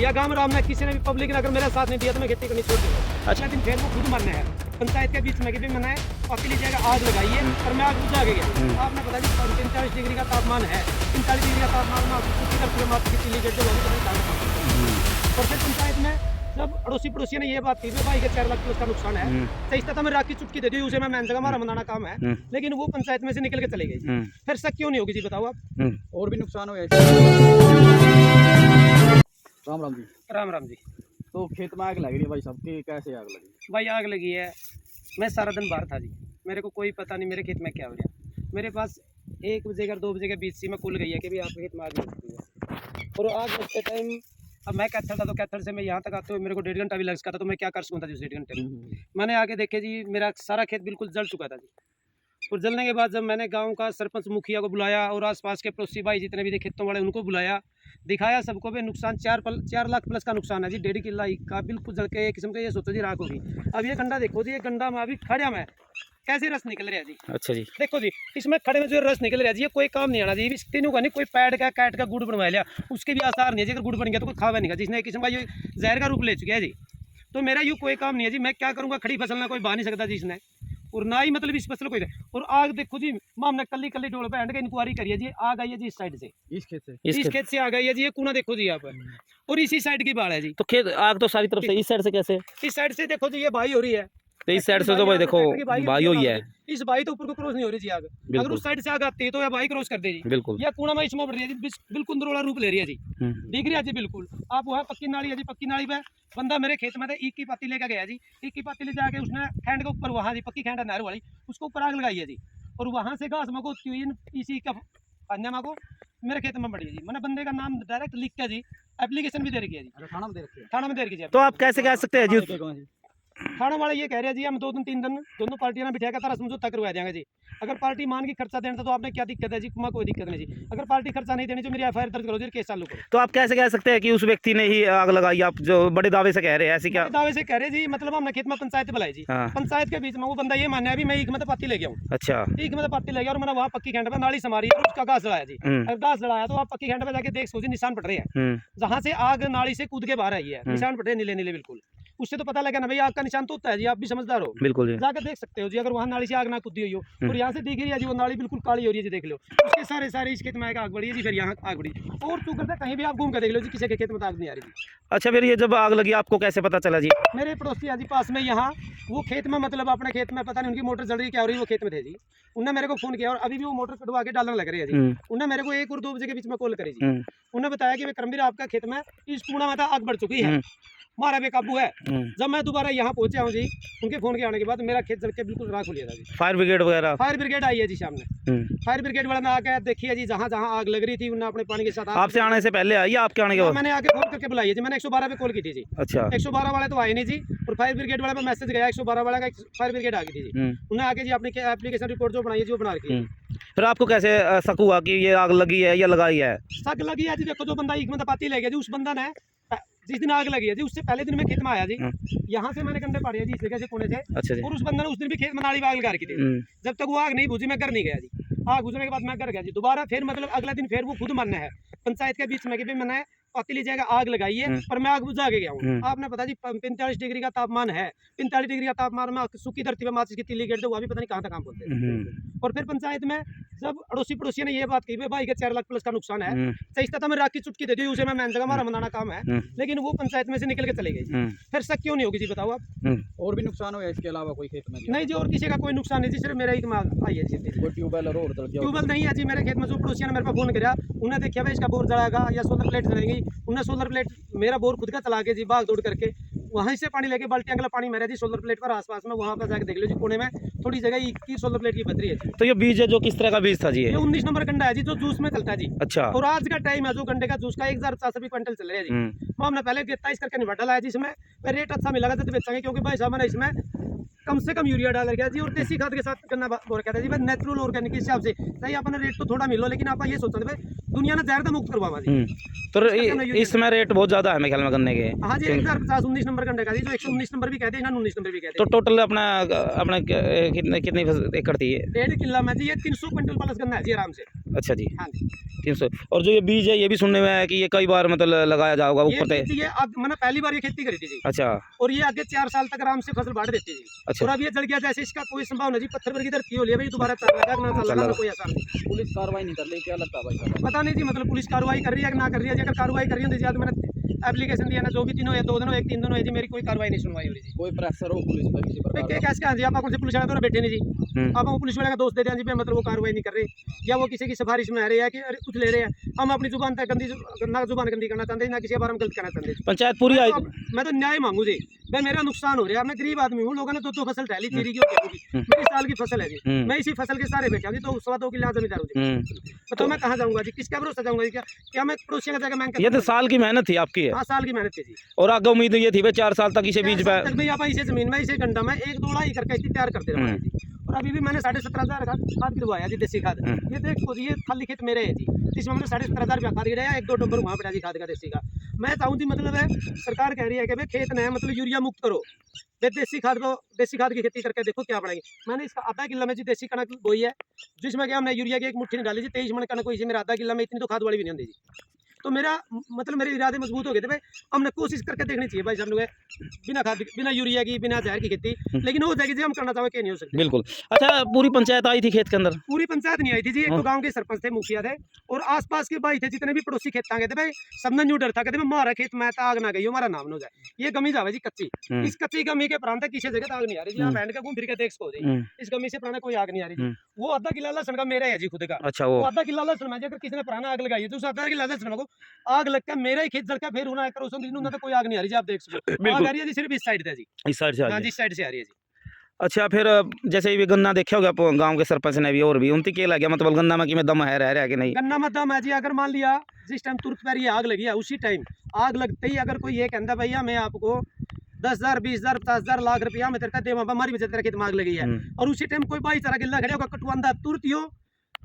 या गांव राम में किसी ने भी पब्लिक ने अगर मेरा साथ नहीं दिया तो मैं खेती करनी छोड़ दूंगा। अच्छा दिन फिर वो खुद मरना है पंचायत के बीच में कि भी मैंने पकड़ी जगह आग लगाई है और मैं आग बुझा के गया। आपने पता नहीं 45 डिग्री का तापमान है, 45 डिग्री का तापमान में और फिर पंचायत में जब अड़ोसी पड़ोसी ने ये बात की भाई के 4 लाख प्लस का नुकसान है, सही था मैं रात की चुटकी दे दी उसे, मैं जगह हमारा मनाना काम है, लेकिन वो पंचायत में से निकल के चले गए। फिर शक क्यों नहीं होगी जी बताओ आप। और भी नुकसान हो राम राम जी। राम राम जी। तो खेत में आग लग रही है भाई साहब, कैसे आग लगी? भाई आग लगी है, मैं सारा दिन बाहर था जी, मेरे को कोई पता नहीं मेरे खेत में क्या हो रहा। मेरे पास 1 बजे का 2 बजे के बीच से मैं खुल गई है कि भाई आपके खेत में आग लग सकती है। और आग लगते टाइम अब मैं कैथल था तो कैथल से मैं यहाँ तक आते हुए मेरे को 1.5 घंटा भी लग सका था, तो मैं क्या कर सकूँ था जी उस 1.5 घंटे में। मैंने आके देखे जी मेरा सारा खेत बिल्कुल जल चुका था जी। और जलने के बाद जब मैंने गांव का सरपंच मुखिया को बुलाया और आसपास के पड़ोसी भाई जितने भी थे खेतों वाले उनको बुलाया, दिखाया सबको भी नुकसान 4 लाख प्लस का नुकसान है जी। 1.5 किला का बिल्कुल जल के एक किस्म का ये सोचो जी राख होगी। अब ये गंडा देखो जी, ये गंडा में अभी खड़ा मैं कैसे रस निकल रहा है जी। अच्छा जी देखो जी इसमें खड़े में जो रस निकल रहा है जी, ये कोई काम नहीं आना जी। तीनों का नहीं कोई पैड का काट का गुड़ बनवा लिया, उसके भी आसार नहीं है जी। अगर गुड़ बन गया तो कोई खावा नहीं, जिसने एक किस्म का ये जहर का रूप ले चुका है जी। तो मेरा यूँ कोई काम नहीं है जी, मैं क्या करूँगा, खड़ी फसल ना कोई बा नहीं सकता जी इसने, और ना ही मतलब इस फसल कोई। और आग देखो जी हमने कली डोल पे एंड के इंक्वायरी करी है जी, आग आई है जी इस साइड से, इस खेत से आग आई है जी। ये कूना देखो जी यहाँ पर, और इसी साइड की बाढ़ है जी। तो खेत आग तो सारी तरफ से, इस साइड से कैसे? इस साइड से देखो जी ये भाई हो रही है, तो इस साइड से तो भाई देखो भाई हो ही है, इस भाई तो ऊपर को क्रॉस नहीं हो रही जी आग। अगर उस साइड से आग आती है तो ये भाई क्रॉस कर दे जी। बिल्कुल ये कूना में इसमें बढ़ रही है जी, बिल्कुल अंदरोला रूप ले रही है जी, दिख रही है जी बिल्कुल। आप वहाँ पक्की नाली है जी, पक्की नाली पे बंदा मेरे खेत में था, ईख की पत्ती लेकर गया जी। ईख की पत्ती ले जाके उसने खैंड के ऊपर वहाँ जी पक्की खैंड है नहर वाली, उसको ऊपर आग लगाई है जी। और वहाँ से घास मको इसी का अन्य को मेरे खेत में बढ़ी है जी। मैंने बंदे का नाम डायरेक्ट लिख के जी एप्लीकेशन भी दे रखी है जी, थाना में दे रखी है। तो आप कैसे कह सकते हैं जी? थाना वाले ये कह रहे हैं जी हम 2 दिन 3 दिन दोनों पार्टियां ने बिठा कर तारा समझौता करवा देंगे जी। अगर पार्टी मान की खर्चा देना तो आपने क्या दिक्कत है जी? कोई दिक्कत नहीं जी। अगर पार्टी खर्चा नहीं देनी तो मेरी एफआईआर दर्ज करो जी, केस चालू करो। तो आप कैसे कह सकते हैं कि उस व्यक्ति ने ही आग लगाई? आप जो बड़े दावे से कह रहे हैं, ऐसे क्या दावे से कह रहे जी? मतलब हमने खेत में पंचायत बुलाई जी, पंचायत के बीच में वो बंदा ये माना है भी मैं ईख में पत्ती ले गया हूँ। अच्छा ईख में पत्ती ले गया और मैंने वहाँ पक्की खैंड पे नाली समारी और उसका घास लड़ाया जी। घास लड़ाया तो आप पक्की खैंड पे जाके देख सो जी निशान पड़ रहे हैं, जहाँ से आग नाली से कूद के बाहर आई है, निशान पड़ रहे नीले नीले बिल्कुल। उससे तो पता लगा ना भाई आग का निशान तो होता है जी, आप भी समझदार हो, बिल्कुल जाकर देख सकते हो जी। अगर वहाँ नाली से आग ना कूदी हुई हो और यहाँ से दिख रही है जी वो नाली बिल्कुल काली हो रही है जी, देख लो। उसके सारे इस खेत में आग बढ़ी है जी, फिर यहाँ आग बढ़ी और तू करता कहीं भी आप घूम कर देख लो जी, किसी के खेत में आग नहीं आ रही जी। अच्छा फिर ये जब आग लगी आपको कैसे पता चला जी? मेरे पड़ोसी है जी पास में, यहाँ वो खेत में मतलब अपने खेत में पता नहीं उनकी मोटर चल रही क्या हो रही है, वो खेत में थे जी। उन्होंने मेरे को फोन किया और अभी भी वो मोटर कटवा के डालने लग रही है जी। उन्होंने मेरे को 1 और 2 बजे के बीच में कॉल करी जी। उन्होंने बताया कि करमवीर आपका खेत में इस कूड़ा में आग बढ़ चुकी है, मारा बेकाबू है। जब मैं दोबारा यहाँ पहुंचा हूँ जी, उनके फोन के आने के बाद मेरा खेत जल के बिल्कुल राख हो लिया था जी। फायर ब्रिगेड वगैरह? फायर ब्रिगेड आई है जी सामने, फायर ब्रिगेड वाले ने आके देखिए जी, जहाँ जहाँ आग लग रही थी उन्होंने अपने पानी के साथ। आपसे आने से पहले आई या आपके आने के बाद? मैंने आके फोन करके बुलाई जी, मैंने 112 पे कॉल की थी जी। अच्छा 112 वाले तो आए नहीं जी, और फायर ब्रिगेड वाले पे मैसेज गया 112 वाले का, फायर ब्रिगेड आ गई थी जी। उन्हें आके जी अपनी एप्लीकेशन रिपोर्ट जो बनाई है जी वो बना रखी है। फिर आपको कैसे शक हुआ कि ये आग लगी है या लगाई है? शक लगी है जी, देखो जो बंदा ईख में पत्ती ले गया जी, उस बंदा ने जिस दिन आग लगी है जी उससे पहले दिन मैं खेत में आया जी, यहाँ से मैंने कंडे पाड़ी है जी इस जगह से कोने से। अच्छा जी। और उस बंदे ने उस दिन भी खेत में नाली आग लगा रखी थी, जब तक वो आग नहीं बुझी मैं घर नहीं गया जी। आग बुझने के बाद मैं घर गया जी दोबारा, फिर मतलब अगला दिन फिर वो खुद मानना है पंचायत के बीच में कि मैंने पत्ती ली जाएगा आग लगाई है पर मैं आग बुझा के गया हूँ। आपने पता जी 45 डिग्री का तापमान है, 45 डिग्री का तापमान में सूखी धरती पे माचिस की तीली गिर दो, वो भी पता नहीं कहाँ तक काम करते हैं। और फिर पंचायत में जब अड़ोसी पड़ोसी ने ये बात की भाई के 4 लाख प्लस का नुकसान है, सही था मैं रात की चुटकी दे दी उसे, मैं जगह हमारा मनाना काम है, लेकिन वो पंचायत में से निकल के चले गए। फिर शक क्यों नहीं होगी जी बताओ आप। और भी नुकसान हो इसके अलावा कोई खेत में? नहीं जी और किसी का कोई नुकसान नहीं जी, सिर्फ मेरा ही आई है जी। ट्यूबवेल नहीं है जी मेरे खेत में, जो पड़ोसिया ने मेरे पास फोन किया उन्हें देखा भाई इसका बोर जलाएगा या सोलर प्लेट जलेगी, उन्हें सोलर प्लेट मेरा बोर खुद का चला के जी भाग दौड़ करके वहीं से पानी लेके बाल्टी अगला पानी मेरा जी सोलर प्लेट पर आसपास में, वहाँ पर जाकर देख लो जी कोने में थोड़ी जगह की सोलर प्लेट की बदरी है जी। तो ये बीज है जो किस तरह का बीज था जी? ये 19 नंबर गंडा है जी जो जूस में चलता है जी। अच्छा। और आज का टाइम है जो गंडे का जूस का 1050 क्विंटल चल रहा है जी। वो हमने पहले 23 करके निबट डाला है जिसमें रेट अच्छा मिला था तो बेचेंगे, क्योंकि भाई साहब मैंने इसमें कम से कम यूरिया डाल गया जी और देसी खाद के साथ गन्ना बोर कहता है जी, नेचुरल ऑर्गेनिक के हिसाब से सही अपने रेट तो थोड़ा मिलो, लेकिन आप ये सोचते भाई दुनिया ने जहर तो मुक्त करवा जी। तो इस समय रेट बहुत ज़्यादा है मेरे ख्याल में गन्ने के। हाँ जी, 1050 19 नंबर गन्ने का जी, जो 119 नंबर भी कहते हैं ना, 19 नंबर भी कहते तो हैं। टोटल अपना अपना कितनी एकड़ थी ये? 1.5 किला में जी ये 300 क्विंटल प्लस गन्ना है जी आराम से। अच्छा जी, हाँ जी, 300। और जो ये बीज है ये भी सुनने में है कि ये कई बार मतलब लगाया जाएगा ये ऊपर से। खेती है अब मैंने पहली बार ये खेती करी थी जी, अच्छा और ये आगे 4 साल तक आराम से फसल बाढ़ देती है जी। अच्छा। और अब ये जल गया जैसे, इसका कोई संभावना जी, पत्थर पर की धरती हो लिया भाई, दोबारा चल लगा ना कोई असर नहीं। पुलिस कार्रवाई नहीं कर रही, क्या लगता है भाई साहब? पता नहीं जी, मतलब पुलिस कार्रवाई कर रही है कि ना कर रही है जी। अगर कार्रवाई कर रही होती जी, मैंने एप्लीकेशन दिया ना, जो भी 3 हो या 2 दिन हो, 1 3 दिन हो जी, मेरी कोई कार्रवाई नहीं सुनवाई हो रही जी। कोई प्रेशर हो पुलिस पर किसी भाई प्रकार कैसे कहाँ जी, आप कौन से पुलिस वाले तो बैठे नहीं जी, आप पुलिस वाले का दोस्त देते हैं जी, मतलब वो कार्रवाई नहीं कर रहे, या वो किसी की सिफारिश में आ रहे हैं कि अरे कुछ ले रहे हैं। हम अपनी जुबान तक गंदी ना जुबान गंदी करना चाहते हैं, ना किसी के बारे में गलत करना चाहते हैं। पंचायत पूरी आई। मैं तो न्याय मांगू जी, भाई मेरा नुकसान हो रहा है, मैं गरीब आदमी हूँ, लोगों ने तो फसल डाली जीरी की और गेहूं की, मेरी साल की फसल है जी, मैं इसी फसल के सारे बैठा जी, तो 2.25 किलो जमींदार हूँ जी। तो मैं कहाँ जाऊँगा जी, किसका भरोसा जाऊँगा जी? क्या मैं पड़ोसियों का जगह मांग ये तो साल की मेहनत थी आपकी है। 5 साल की मेहनत थी जी। और आगे उम्मीद ये थी भाई 4 साल तक इसे बीज पे। तक भी आप इसे जमीन में इसे गंडा में 1 2 ढाई करके इसे तैयार करते रहे जी। और अभी भी मैंने 17,500 खाद गिरवाया जी, देसी खाद। ये देखो जी, ये खाली खेत मेरे है जी, जिसमें मैंने 17,500 रुपया खाद गिराया, 1 2 डंबर वहाँ पड़ा जी खाद का, देसी का। मैं चाहूँ जी, मतलब है सरकार कह रही है कि भाई खेत ने मतलब यूरिया मुक्त करो, देसी खाद की खेती करके देखो क्या बढ़ेगी। मैंने इसका आधा किला में जी देसी कणक बोई है, जिसमें क्या हमने यूरिया की एक मुट्ठी निकाली जी, 23 मन कणक हुई जी मेरा आधा किला में, इतनी तो खाद वाली भी नहीं होती जी। तो मेरा मतलब मेरे इरादे मजबूत हो गए थे भाई, हमने कोशिश करके देखनी चाहिए भाई सब लोग, बिना खाद बिना यूरिया की बिना जहर की खेती, लेकिन हो जाएगी जी, हम करना चाहें कि नहीं हो सकती। बिल्कुल। अच्छा, पूरी पंचायत आई थी खेत के अंदर? पूरी पंचायत नहीं आई थी जी, एक तो गांव के सरपंच थे, मुखिया थे, और आसपास के भाई थे, जितने भी पड़ोसी खेत गए थे भाई, सबने न्यू डर था, कहते हमारा खेत में आग ना गई, हमारा नाम न हो जाए, ये गमी जावे जी कच्ची। इस कच्ची गमी के प्रांत किसी जगह आग नहीं आ रही जी, आप बैंड का घूम फिर के देख सको जी, इस गमी से पुराना कोई आग नहीं आ रही जी। वो आधा किला लहसुन का मेरा है जी खुद का। अच्छा, वो आधा किला लहसुन में अगर किसी ने पुराना आग लगाई है, तो उस आधा किला लहसुन को आग लग के मेरा ही खेत जल के फिर होना है, करोसों की तो कोई आग नहीं आ रही जी, आप देख सको। आग आ रही है जी सिर्फ इस साइड से जी, इस साइड से आ हाँ रही जी, है। इस साइड से आ रही है जी। अच्छा, फिर जैसे ये गन्ना देखा होगा गांव के सरपंच ने भी, और भी उनकी क्या लगे मतलब गन्ना में कि में दम है, रह रहा है कि नहीं? गन्ना में दम है जी, अगर मान लिया जिस टाइम तुरंत पर ये आग लगी है, उसी टाइम आग लगते ही अगर कोई ये कहता भैया मैं आपको 10,000 20,000 50,000 लाख रुपया मैं तेरे देवा, हमारी वजह तेरे खेत में आग लगी है, और उसी टाइम कोई भाईचारा गिल्ला खड़े होगा कटवांदा तुरंत यो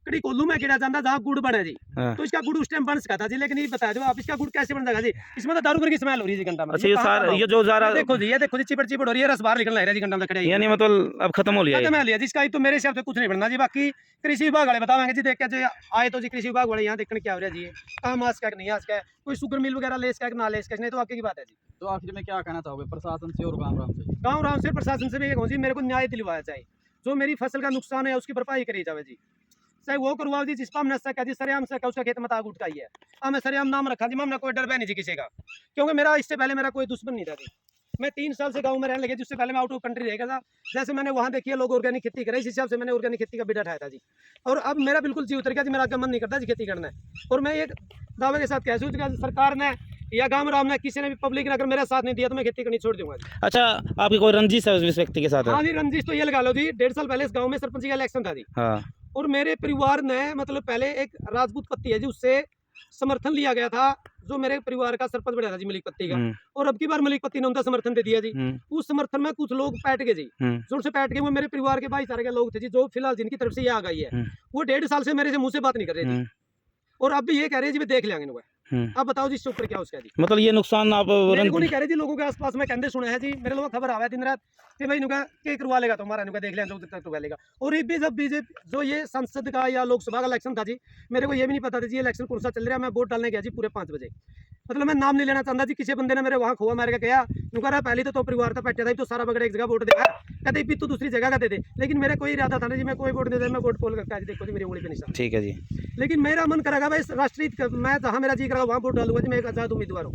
कड़ी कोल्लू में गिरा जाता जहाँ गुड़ बने जी, तो इसका गुड़ उस टाइम बन सका था जी, लेकिन ये बता दो आप इसका गुड़ कैसे बन जाएगा जी? इसमें तो दारू की स्मेल हो रही है जी गंडा में। अच्छा, ये जो ज़रा देखो जी, ये देखो जी, चिपड़ चिपड़ हो रही है, रस बाहर निकल रहा है जी गंडा में खड़े, यानी मतलब अब खत्म हो लिया है? खत्म है लिया जिसका, तो मेरे हिसाब से कुछ नहीं बनना जी। बाकी कृषि विभाग वाले बताएंगे जी, देख के जो आए तो जी कृषि विभाग वाले यहाँ देखने क्या हो रहा है जी, कहाँ मास का नहीं आस का, कोई शुगर मिल वगैरह ले इसका ना ले इसका, नहीं तो आगे की बात है जी। तो आखिर में क्या कहना चाहोगे प्रशासन से और गाँव राम से? गाँव राम से प्रशासन से भी ये कहूँ जी, मेरे को न्याय दिलवाया जाए, जो मेरी फसल का नुकसान है उसकी भरपाई करी जाए जी, चाहे वो करवाओ जी, जिस पर हमने सका जी, सरेआम से उसका खेत में आग उठकाई है, हमें सरेआम नाम रखा जी, हमने कोई डर नहीं जी किसी का, क्योंकि मेरा इससे पहले मेरा कोई दुश्मन नहीं था जी। मैं 3 साल से गांव में रहने लगे, जिससे पहले मैं आउट ऑफ कंट्री रहेगा था, जैसे मैंने वहाँ देखी है लोग ऑर्गेनिक खेती करे, इस हिसाब से मैंने ऑर्गेनिक खेती का बीड़ा उठाया था जी, और अब मेरा बिल्कुल जी उतर गया जी, मेरा आगे मन नहीं करता जी खेती करना है। और मैं एक दावे के साथ कह सकता हूँ, सरकार ने या गाँव राम ने किसी ने भी पब्लिक ने अगर मेरा साथ नहीं दिया तो मैं खेती करनी छोड़ दूंगा। अच्छा, आपकी कोई रंजिश है उस व्यक्ति के साथ? हाँ जी, रंजिश तो ये लगा लो जी, 1.5 साल पहले इस गाँव में सरपंच का इलेक्शन था जी, हाँ, और मेरे परिवार ने मतलब पहले एक राजपूत पत्ती है जी, उससे समर्थन लिया गया था, जो मेरे परिवार का सरपंच बना था जी मलिक पत्ती का, और अब की बार मलिक पत्ती ने उनका समर्थन दे दिया जी। उस समर्थन में कुछ लोग पैट गए जी, जो उनसे पैट गए वो मेरे परिवार के भाईचारे के लोग थे जी, जो फिलहाल जिनकी तरफ से ये आ गई है, वो 1.5 साल से मेरे से मुंह से बात नहीं कर रहे थे, और अब भी ये कह रहे हैं जी वे देख लेंगे इनको। अब बताओ जी इससे ऊपर क्या उसका जी? मतलब ये नुकसान आप मेरे को नहीं कह रहे जी, लोगों के आसपास में कहते सुने हैं जी, मेरे लोगों को खबर आवा है दिन रात कि भाई नुका के करवा लेगा तुम्हारा, नुका देख लेंगे तक तो लेगा। और ये भी जब बीजेपी जो ये संसद का या लोकसभा का इलेक्शन था जी, मेरे को ये भी नहीं पता था जी इलेक्शन कौन सा चल रहा है। मैं वोट डालने गया जी पूरे 5 बजे, मतलब मैं नाम नहीं लेना चाहता जी, किसी बंदे ने मेरे वहाँ खोआ मार के गया, नुका रहा पहले तो परिवार था बैठा था तो सारा बगड़ एक जगह वोट देगा, कहते भी तो दूसरी जगह का दे दे, लेकिन मेरा कोई इरादा था ना जी, मैं कोई वोट दे दे, मैं वोट पोल करके देखो जी मेरी उंगली पे निशान। ठीक है जी, लेकिन मेरा मन करेगा भाई राष्ट्रीय, मैं जहाँ मेरा जी करेगा वहाँ वोट डालूंगा जी, मैं एक आज़ाद उम्मीदवार हूँ।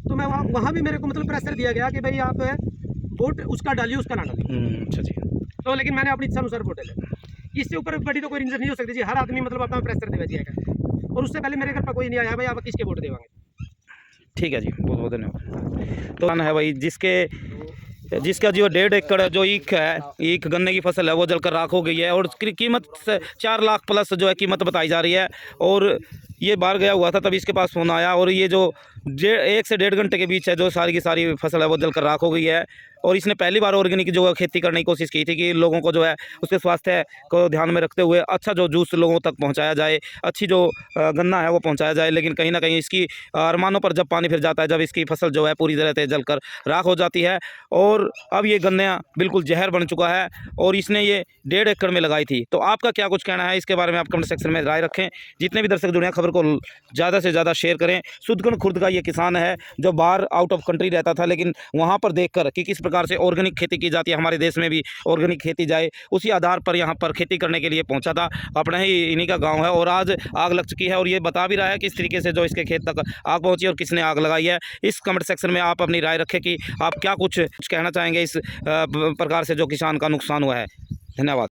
तो मैं वहाँ भी मेरे को मतलब प्रेशर दिया गया कि भाई आप वोट उसका डालिए उसका ना डालिए। अच्छा जी, तो लेकिन मैंने अपनी इच्छा अनुसार वोट डाले, इससे ऊपर बड़ी तो कोई रीजन नहीं हो सकती जी, हर आदमी मतलब अपना प्रेशर देवा जाएगा, और उससे पहले मेरे घर पर कोई नहीं आया भाई आप किसके वोट देवांगे। ठीक है जी, बहुत बहुत धन्यवाद। तो है भाई जिसका जो 1.5 एकड़ जो ईख है, ईख गन्ने की फसल है, वो जलकर राख हो गई है, और उसकी कीमत 4 लाख प्लस जो है कीमत बताई जा रही है। और ये बाहर गया हुआ था तभी इसके पास फ़ोन आया, और ये जो 1 से 1.5 घंटे के बीच है जो सारी की सारी फसल है वो जलकर राख हो गई है। और इसने पहली बार ऑर्गेनिक जो खेती करने की कोशिश की थी कि लोगों को जो है उसके स्वास्थ्य को ध्यान में रखते हुए अच्छा जो जूस लोगों तक पहुंचाया जाए, अच्छी जो गन्ना है वो पहुंचाया जाए। लेकिन कहीं ना कहीं इसकी अरमानों पर जब पानी फिर जाता है, जब इसकी फसल जो है पूरी तरह से जलकर राख हो जाती है और अब ये गन्ना बिल्कुल जहर बन चुका है और इसने ये 1.5 एकड़ में लगाई थी। तो आपका क्या कुछ कहना है इसके बारे में? आप कमेंट सेक्शन में राय रखें। जितने भी दर्शक जुड़े हैं खबर को ज़्यादा से ज़्यादा शेयर करें। सुदगुन खुर्द का ये किसान है जो बाहर आउट ऑफ कंट्री रहता था, लेकिन वहाँ पर देखकर कि किस प्रकार से ऑर्गेनिक खेती की जाती है, हमारे देश में भी ऑर्गेनिक खेती जाए, उसी आधार पर यहाँ पर खेती करने के लिए पहुँचा था। अपने ही इन्हीं का गाँव है और आज आग लग चुकी है और ये बता भी रहा है किस तरीके से जो इसके खेत तक आग पहुँची और किसने आग लगाई है। इस कमेंट सेक्शन में आप अपनी राय रखें कि आप क्या कुछ कहना चाहेंगे इस प्रकार से जो किसान का नुकसान हुआ है। धन्यवाद।